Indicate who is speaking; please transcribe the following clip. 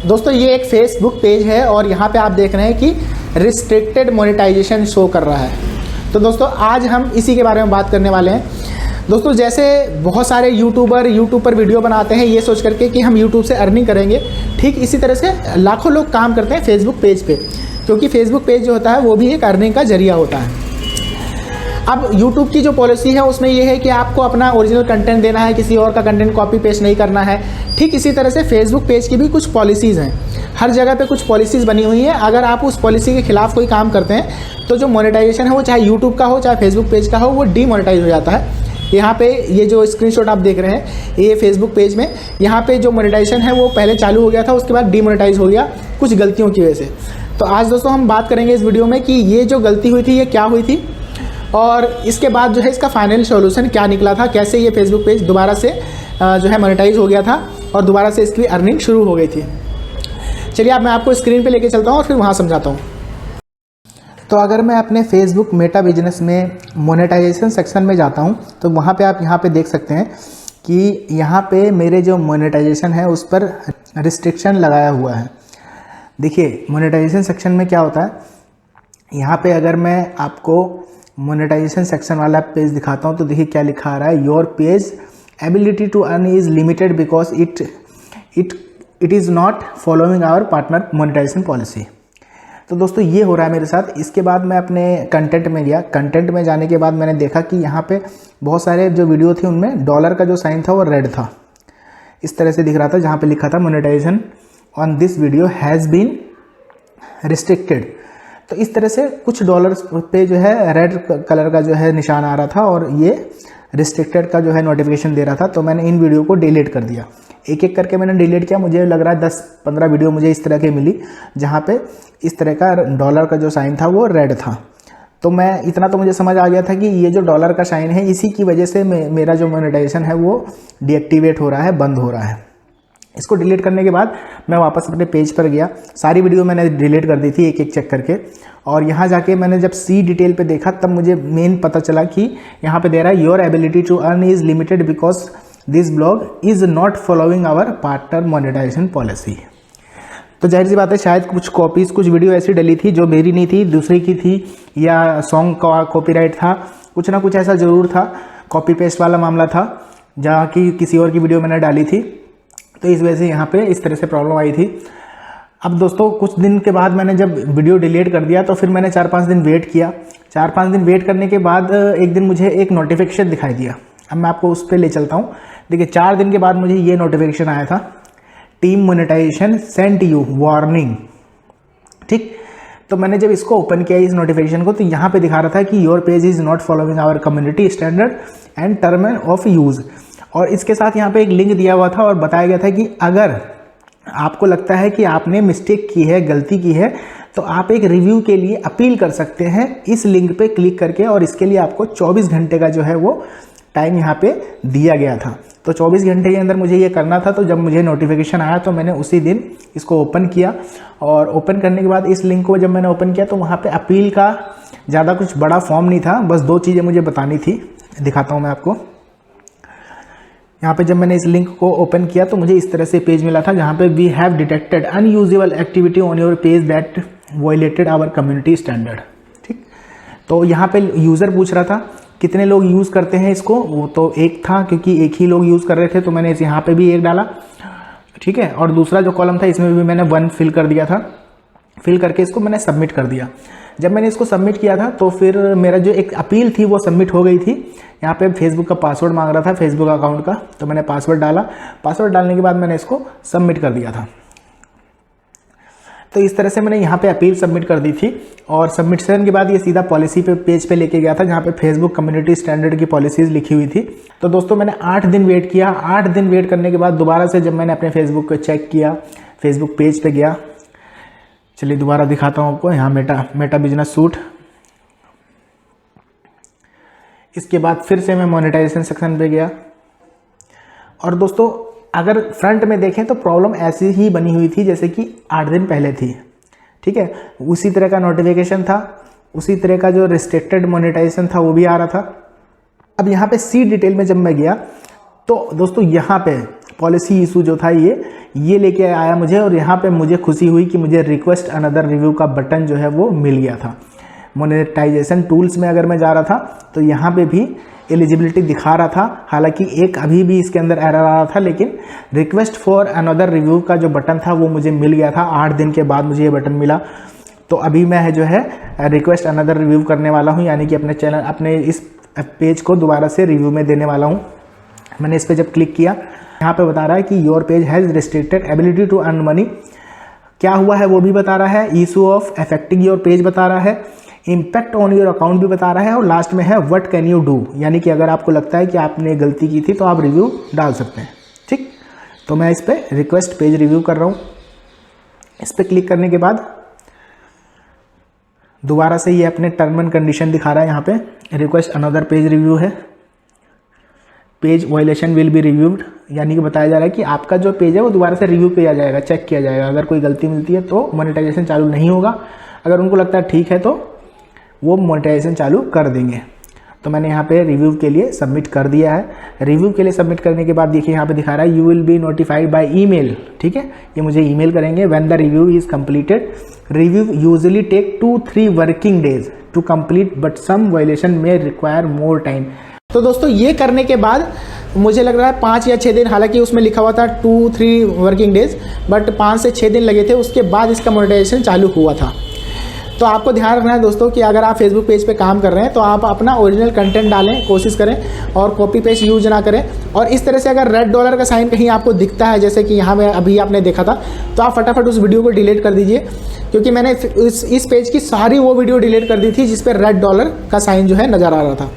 Speaker 1: दोस्तों ये एक फेसबुक पेज है और यहाँ पे आप देख रहे हैं कि रिस्ट्रिक्टेड मोनेटाइजेशन शो कर रहा है। तो दोस्तों आज हम इसी के बारे में बात करने वाले हैं। दोस्तों जैसे बहुत सारे यूट्यूबर यूट्यूब पर वीडियो बनाते हैं ये सोच करके कि हम यूट्यूब से अर्निंग करेंगे, ठीक इसी तरह से लाखों लोग काम करते हैं फेसबुक पेज पे, क्योंकि फेसबुक पेज जो होता है वो भी एक अर्निंग का जरिया होता है। अब यूट्यूब की जो पॉलिसी है उसमें ये है कि आपको अपना ओरिजिनल कंटेंट देना है, किसी और का कंटेंट कॉपी पेस्ट नहीं करना है। ठीक इसी तरह से फेसबुक पेज की भी कुछ पॉलिसीज़ हैं, हर जगह पे कुछ पॉलिसीज़ बनी हुई हैं। अगर आप उस पॉलिसी के खिलाफ कोई काम करते हैं तो जो मोनेटाइजेशन है वो चाहे यूट्यूब का हो चाहे फेसबुक पेज का हो वो डीमोनेटाइज हो जाता है। यहाँ पे ये जो स्क्रीनशॉट आप देख रहे हैं ये फेसबुक पेज में, यहाँ पे जो मोनेटाइजेशन है वो पहले चालू हो गया था, उसके बाद डीमोनेटाइज हो गया कुछ गलतियों की वजह से। तो आज दोस्तों हम बात करेंगे इस वीडियो में कि ये जो गलती हुई थी ये क्या हुई थी और इसके बाद जो है इसका फाइनल सॉल्यूशन क्या निकला था, कैसे ये फेसबुक पेज दोबारा से जो है मोनेटाइज हो गया था और दोबारा से इसकी अर्निंग शुरू हो गई थी। चलिए अब मैं आपको स्क्रीन पे लेके चलता हूँ और फिर वहाँ समझाता हूँ। तो अगर मैं अपने फेसबुक मेटा बिजनेस में मोनेटाइजेशन सेक्शन में जाता हूँ तो वहाँ पे आप यहाँ पे देख सकते हैं कि यहाँ पे मेरे जो मोनेटाइजेशन है उस पर रिस्ट्रिक्शन लगाया हुआ है। देखिए मोनेटाइजेशन सेक्शन में क्या होता है, यहाँ पे अगर मैं आपको मोनेटाइजेशन सेक्शन वाला पेज दिखाता हूँ तो देखिए क्या लिखा आ रहा है, your page ability to earn is limited because it is not following our partner monetization policy. तो दोस्तों ये हो रहा है मेरे साथ। इसके बाद मैं अपने कंटेंट में गया, कंटेंट में जाने के बाद मैंने देखा कि यहाँ पे बहुत सारे जो वीडियो थे उनमें डॉलर का जो साइन था वो रेड था, इस तरह से दिख रहा था, जहाँ पे लिखा था monetization on this video has been restricted. तो इस तरह से कुछ डॉलर्स पे जो है रेड कलर का जो है निशान आ रहा था और ये रिस्ट्रिक्टेड का जो है नोटिफिकेशन दे रहा था। तो मैंने इन वीडियो को डिलीट कर दिया, एक एक करके मैंने डिलीट किया। मुझे लग रहा है 10-15 वीडियो मुझे इस तरह के मिली जहाँ पे इस तरह का डॉलर का जो साइन था वो रेड था। तो मैं इतना तो मुझे समझ आ गया था कि ये जो डॉलर का साइन है इसी की वजह से मेरा जो मोनेटाइजेशन है वो डीएक्टिवेट हो रहा है, बंद हो रहा है। इसको डिलीट करने के बाद मैं वापस अपने पेज पर गया, सारी वीडियो मैंने डिलीट कर दी थी एक एक चेक करके, और यहाँ जाके मैंने जब सी डिटेल पे देखा तब मुझे मेन पता चला कि यहाँ पे दे रहा है your ability to earn is limited because this blog is not following our partner monetization policy. तो जाहिर सी बात है शायद कुछ कॉपीज़, कुछ वीडियो ऐसी डली थी जो मेरी नहीं थी, दूसरे की थी, या सॉन्ग का कॉपीराइट था, कुछ ना कुछ ऐसा ज़रूर था, कॉपी पेस्ट वाला मामला था जहाँ की किसी और की वीडियो मैंने डाली थी। तो इस वजह से यहाँ पे इस तरह से प्रॉब्लम आई थी। अब दोस्तों कुछ दिन के बाद मैंने जब वीडियो डिलीट कर दिया तो फिर मैंने 4-5 दिन वेट किया। 4-5 दिन वेट करने के बाद एक दिन मुझे एक नोटिफिकेशन दिखाई दिया। अब मैं आपको उस पर ले चलता हूँ। देखिए 4 दिन के बाद मुझे ये नोटिफिकेशन आया था, team monetization sent you warning. ठीक, तो मैंने जब इसको ओपन किया इस नोटिफिकेशन को तो यहाँ पे दिखा रहा था कि your page is not following our community standard and term of use, और इसके साथ यहाँ पे एक लिंक दिया हुआ था और बताया गया था कि अगर आपको लगता है कि आपने मिस्टेक की है, गलती की है, तो आप एक रिव्यू के लिए अपील कर सकते हैं इस लिंक पे क्लिक करके, और इसके लिए आपको 24 घंटे का जो है वो टाइम यहाँ पे दिया गया था। तो 24 घंटे के अंदर मुझे ये करना था। तो जब मुझे नोटिफिकेशन आया तो मैंने उसी दिन इसको ओपन किया, और ओपन करने के बाद इस लिंक को जब मैंने ओपन किया तो वहाँ पर अपील का ज़्यादा कुछ बड़ा फॉर्म नहीं था, बस 2 चीज़ें मुझे बतानी थी। दिखाता हूँ मैं आपको। यहाँ पे जब मैंने इस लिंक को ओपन किया तो मुझे इस तरह से पेज मिला था जहाँ पे we have detected unusable activity on your page that violated our community standard. ठीक, तो यहाँ पे यूज़र पूछ रहा था कितने लोग यूज़ करते हैं इसको, वो तो एक था क्योंकि एक ही लोग यूज़ कर रहे थे, तो मैंने यहाँ पे भी एक डाला। ठीक है, और दूसरा जो कॉलम था इसमें भी मैंने 1 फिल कर दिया था। फिल करके इसको मैंने सबमिट कर दिया। जब मैंने इसको सबमिट किया था तो फिर मेरा जो एक अपील थी वो सबमिट हो गई थी। यहाँ पे फेसबुक का पासवर्ड मांग रहा था, फेसबुक अकाउंट का, तो मैंने पासवर्ड डाला। पासवर्ड डालने के बाद मैंने इसको सबमिट कर दिया था। तो इस तरह से मैंने यहाँ पे अपील सबमिट कर दी थी, और सबमिशन के बाद ये सीधा पॉलिसी पे पेज पे लेके गया था जहाँ पे फेसबुक कम्युनिटी स्टैंडर्ड की पॉलिसीज़ लिखी हुई थी। तो दोस्तों मैंने 8 दिन वेट किया। 8 दिन वेट करने के बाद दोबारा से जब मैंने अपने फेसबुक को चेक किया, फेसबुक पेज पे गया, चलिए दोबारा दिखाता हूँ आपको। यहाँ मेटा बिजनेस सूट, इसके बाद फिर से मैं मोनेटाइजेशन सेक्शन पे गया, और दोस्तों अगर फ्रंट में देखें तो प्रॉब्लम ऐसी ही बनी हुई थी जैसे कि 8 दिन पहले थी। ठीक है, उसी तरह का नोटिफिकेशन था, उसी तरह का जो रिस्ट्रिक्टेड मोनेटाइजेशन था वो भी आ रहा था। अब यहाँ पे सी डिटेल में जब मैं गया तो दोस्तों यहाँ पे पॉलिसी इशू जो था ये लेके आया मुझे, और यहाँ पे मुझे खुशी हुई कि मुझे रिक्वेस्ट अनदर रिव्यू का बटन जो है वो मिल गया था। मोनेटाइजेशन टूल्स में अगर मैं जा रहा था तो यहाँ पे भी एलिजिबिलिटी दिखा रहा था, हालांकि एक अभी भी इसके अंदर एरर आ रहा था, लेकिन रिक्वेस्ट फॉर अनदर रिव्यू का जो बटन था वो मुझे मिल गया था। 8 दिन के बाद मुझे ये बटन मिला। तो अभी मैं जो है रिक्वेस्ट अनदर रिव्यू करने वाला हूँ, यानी कि अपने इस पेज को दोबारा से रिव्यू में देने वाला हूँ। मैंने इस पर जब क्लिक किया, यहाँ पे बता रहा है कि your page has restricted ability to earn money. क्या हुआ है वो भी बता रहा है, issue of affecting your page बता रहा है, इम्पैक्ट ऑन योर अकाउंट भी बता रहा है, और लास्ट में है व्हाट कैन यू डू, यानी कि अगर आपको लगता है कि आपने गलती की थी तो आप रिव्यू डाल सकते हैं। ठीक, तो मैं इस पर रिक्वेस्ट पेज रिव्यू कर रहा हूँ। इस पर क्लिक करने के बाद दोबारा से ये अपने टर्म एंड कंडीशन दिखा रहा है। यहाँ पे रिक्वेस्ट अनदर पेज रिव्यू है, page violation will be reviewed, यानी कि बताया जा रहा है कि आपका जो पेज है वो दोबारा से रिव्यू किया जाएगा, चेक किया जाएगा। अगर कोई गलती मिलती है तो मोनेटाइजेशन चालू नहीं होगा, अगर उनको लगता है ठीक है तो वो मोनेटाइजेशन चालू कर देंगे। तो मैंने यहाँ पे रिव्यू के लिए सबमिट कर दिया है। रिव्यू के लिए सबमिट करने के बाद देखिए यहाँ पे दिखा रहा है you will be notified by email. ठीक है, ये मुझे ईमेल करेंगे when the review is completed. Review usually take 2-3 working days to complete, but some violation may require more time. तो दोस्तों ये करने के बाद मुझे लग रहा है 5 या 6 दिन, हालांकि उसमें लिखा हुआ था 2-3 वर्किंग डेज, बट 5 से 6 दिन लगे थे, उसके बाद इसका मोनेटाइजेशन चालू हुआ था। तो आपको ध्यान रखना है दोस्तों कि अगर आप फेसबुक पेज पे काम कर रहे हैं तो आप अपना ओरिजिनल कंटेंट डालें, कोशिश करें, और कॉपी पेस्ट यूज ना करें। और इस तरह से अगर रेड डॉलर का साइन कहीं आपको दिखता है, जैसे कि यहाँ में अभी आपने देखा था, तो आप फटाफट उस वीडियो को डिलीट कर दीजिए, क्योंकि मैंने इस पेज की सारी वो वीडियो डिलीट कर दी थी जिस पर रेड डॉलर का साइन जो है नज़र आ रहा था।